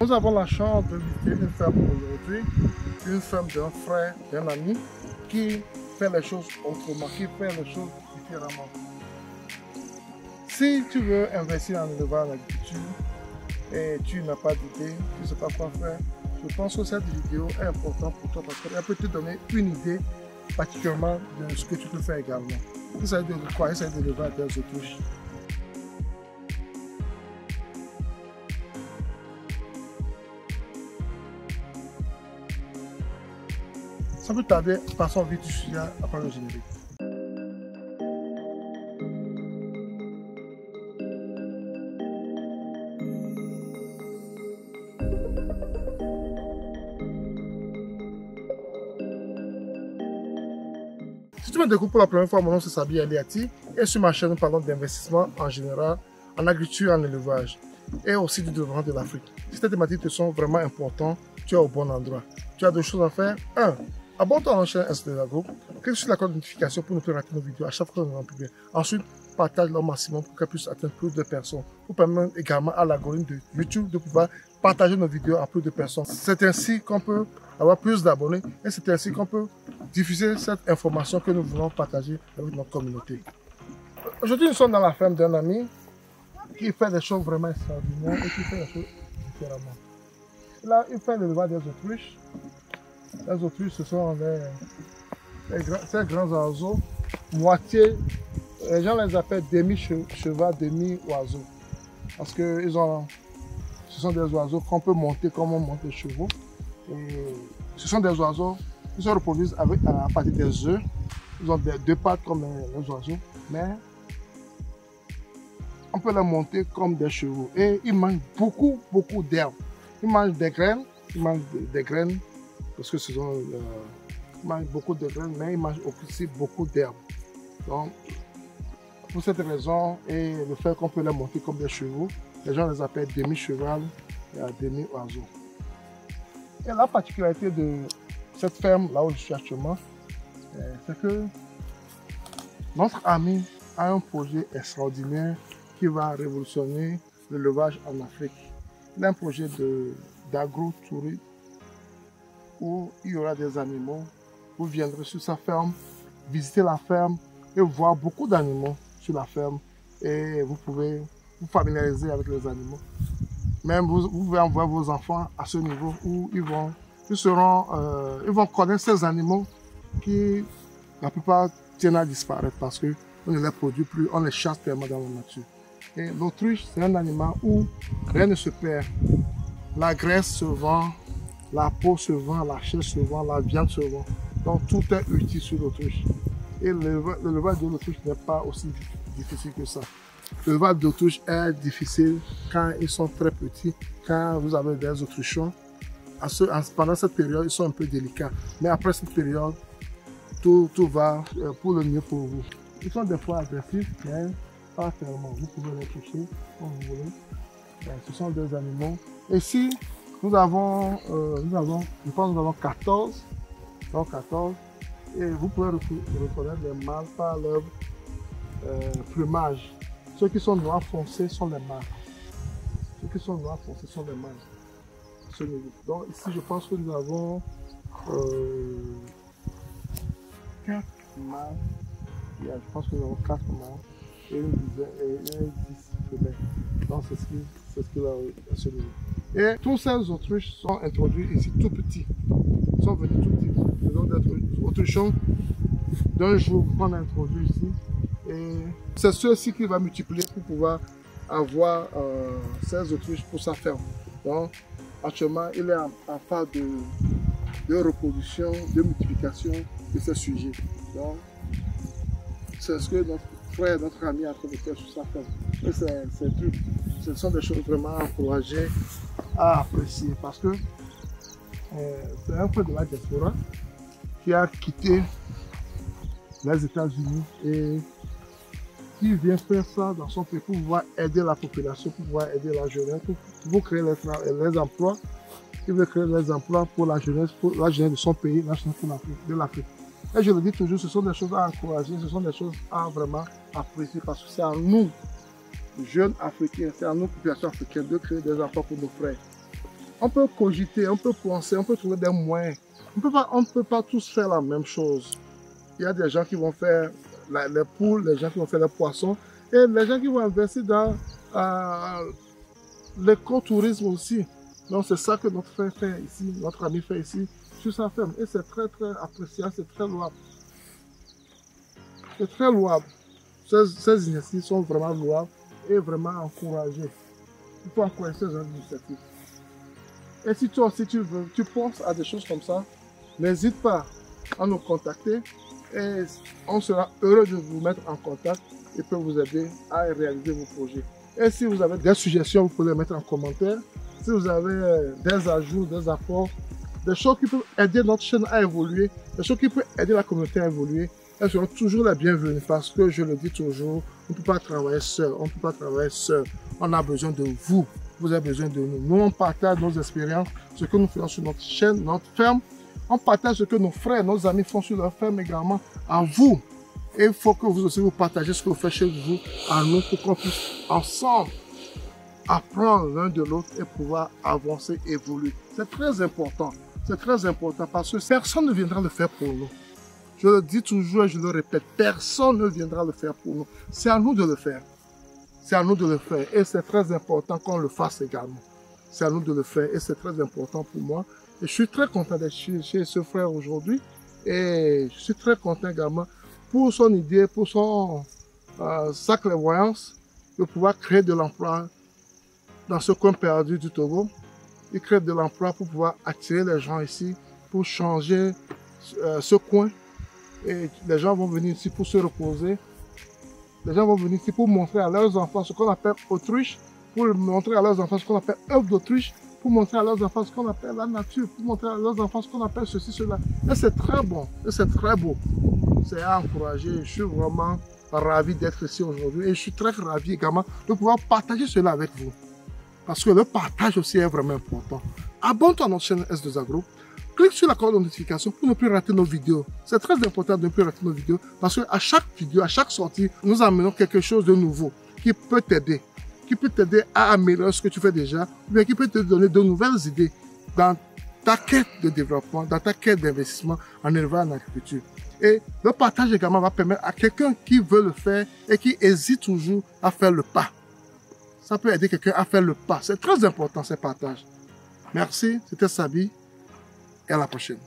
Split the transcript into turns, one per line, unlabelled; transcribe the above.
Nous avons la chance de visiter une ferme aujourd'hui, une ferme d'un frère, d'un ami, qui fait les choses autrement, qui fait les choses différemment. Si tu veux investir en élevage, en agriculture, et tu n'as pas d'idée, tu ne sais pas quoi faire, je pense que cette vidéo est importante pour toi parce qu'elle peut te donner une idée particulièrement de ce que tu peux faire également. Il s'agit de quoi? Il s'agit d'élever des autruches. Sans plus tarder, passons vite du sujet après le générique. Si tu me découvres pour la première fois, mon nom c'est Sabi Aliati et sur ma chaîne nous parlons d'investissement en général, en agriculture et en élevage et aussi du développement de l'Afrique. Si ces thématiques te sont vraiment importantes, tu es au bon endroit. Tu as deux choses à faire. 1. Abonne-toi à la chaîne SDA Group, clique sur la cloche de notification pour ne plus rater nos vidéos à chaque fois que nous en publions. Ensuite, partage-le au maximum pour qu'elle puisse atteindre plus de personnes, pour permettre également à l'algorithme de YouTube de pouvoir partager nos vidéos à plus de personnes. C'est ainsi qu'on peut avoir plus d'abonnés et c'est ainsi qu'on peut diffuser cette information que nous voulons partager avec notre communauté. Aujourd'hui, nous sommes dans la ferme d'un ami qui fait des choses vraiment extraordinaires et qui fait des choses différemment. Là, il fait l'élevage des autruches. Les autruches, ce sont ces grands oiseaux, moitié, les gens les appellent demi-cheval, demi-oiseau. Parce que ce sont des oiseaux qu'on peut monter comme on monte les chevaux. Et ce sont des oiseaux qui se reproduisent à partir des œufs. Ils ont deux pattes comme les oiseaux, mais on peut les monter comme des chevaux. Et ils mangent beaucoup d'herbes. Ils mangent des graines, parce que ils mangent beaucoup de graines, mais ils mangent aussi beaucoup d'herbes. Donc, pour cette raison et le fait qu'on peut les monter comme des chevaux, les gens les appellent demi-cheval et demi-oiseau. Et la particularité de cette ferme, là où je suis actuellement, c'est que notre ami a un projet extraordinaire qui va révolutionner l'élevage en Afrique. Il a un projet d'agro-tourisme où il y aura des animaux. Vous viendrez sur sa ferme, visiter la ferme et voir beaucoup d'animaux sur la ferme. Et vous pouvez vous familiariser avec les animaux. Même vous pouvez envoyer vos enfants à ce niveau où ils vont connaître ces animaux qui, la plupart, tiennent à disparaître parce qu'on ne les produit plus, on les chasse tellement dans la nature. Et l'autruche, c'est un animal où rien ne se perd. La graisse se vend, la peau se vend, la chair se vend, la viande se vend. Donc tout est utile sur l'autruche. Et l'élevage de l'autruche n'est pas aussi difficile que ça. L'élevage d'autruche est difficile quand ils sont très petits, quand vous avez des autruchons. Pendant cette période, ils sont un peu délicats. Mais après cette période, tout va pour le mieux pour vous. Ils sont des fois agressifs, mais pas tellement. Vous pouvez les toucher comme vous voulez. Ce sont des animaux. Ici, nous avons 14. Donc 14. Et vous pouvez reconnaître les mâles par leur plumage. Ceux qui sont noirs foncés sont les mâles. Ceux qui sont noirs foncés sont les mâles. Ce niveau. Donc ici, je pense que nous avons 4 mâles. Je pense que nous avons 4 mâles et une 10 femelles. Donc c'est ce qu'il a à ce niveau. Et tous ces autruches sont introduits ici tout petits. Ils sont venus tout petits. Ils ont des autruchons d'un jour qu'on a introduit ici. Et c'est ceux-ci qui va multiplier pour pouvoir avoir ces autruches pour sa ferme. Donc actuellement, il est en phase de reproduction, de multiplication de ces sujets. Donc c'est ce que notre frère, notre ami a fait faire sur sa ferme. Et ce sont des choses vraiment encouragées à apprécier parce que c'est un frère de la diaspora qui a quitté les États-Unis et qui vient faire ça dans son pays pour pouvoir aider la population, pour pouvoir aider la jeunesse, pour créer les emplois. Il veut créer les emplois pour la jeunesse de son pays, la jeunesse de l'Afrique. Et je le dis toujours, ce sont des choses à encourager, ce sont des choses à vraiment apprécier parce que c'est à nous, jeunes Africains, c'est à nous, populations africaines, de créer des emplois pour nos frères. On peut cogiter, on peut penser, on peut trouver des moyens. On ne peut pas tous faire la même chose. Il y a des gens qui vont faire les poules, les gens qui vont faire les poissons, et les gens qui vont investir dans l'écotourisme aussi. Donc c'est ça que notre frère fait ici, notre ami fait ici, sur sa ferme. Et c'est très appréciable, c'est très louable. C'est très louable. Ces initiatives sont vraiment louables et vraiment encouragées. Il faut encourager ces initiatives. Et si toi aussi tu penses à des choses comme ça, n'hésite pas à nous contacter et on sera heureux de vous mettre en contact et peut vous aider à réaliser vos projets. Et si vous avez des suggestions, vous pouvez les mettre en commentaire. Si vous avez des ajouts, des apports, des choses qui peuvent aider notre chaîne à évoluer, des choses qui peuvent aider la communauté à évoluer, elles seront toujours les bienvenues parce que je le dis toujours, on ne peut pas travailler seul, on ne peut pas travailler seul. On a besoin de vous, vous avez besoin de nous. Nous, on partage nos expériences, ce que nous faisons sur notre chaîne, notre ferme. On partage ce que nos frères, nos amis font sur leur ferme également à vous. Et il faut que vous aussi vous partagez ce que vous faites chez vous à nous pour qu'on puisse ensemble apprendre l'un de l'autre et pouvoir avancer, évoluer. C'est très important. C'est très important parce que personne ne viendra le faire pour nous. Je le dis toujours et je le répète, personne ne viendra le faire pour nous. C'est à nous de le faire. C'est à nous de le faire et c'est très important qu'on le fasse également. C'est à nous de le faire et c'est très important pour moi. Et je suis très content d'être chez ce frère aujourd'hui et je suis très content également pour son idée, pour sa clairvoyance de pouvoir créer de l'emploi dans ce coin perdu du Togo. Il crée de l'emploi pour pouvoir attirer les gens ici, pour changer ce coin. Et les gens vont venir ici pour se reposer. Les gens vont venir ici pour montrer à leurs enfants ce qu'on appelle autruche, pour montrer à leurs enfants ce qu'on appelle œuf d'autruche, pour montrer à leurs enfants ce qu'on appelle la nature, pour montrer à leurs enfants ce qu'on appelle ceci, cela. Et c'est très bon, et c'est très beau. C'est à encourager. Je suis vraiment ravi d'être ici aujourd'hui et je suis très ravi également de pouvoir partager cela avec vous. Parce que le partage aussi est vraiment important. Abonne-toi à notre chaîne S2Agro. Clique sur la cloche de notification pour ne plus rater nos vidéos. C'est très important de ne plus rater nos vidéos parce qu'à chaque vidéo, à chaque sortie, nous amenons quelque chose de nouveau qui peut t'aider. Qui peut t'aider à améliorer ce que tu fais déjà ou bien qui peut te donner de nouvelles idées dans ta quête de développement, dans ta quête d'investissement en élevage et en agriculture. Et le partage également va permettre à quelqu'un qui veut le faire et qui hésite toujours à faire le pas. Ça peut aider quelqu'un à faire le pas. C'est très important, ces partages. Merci, c'était Sabi et à la prochaine.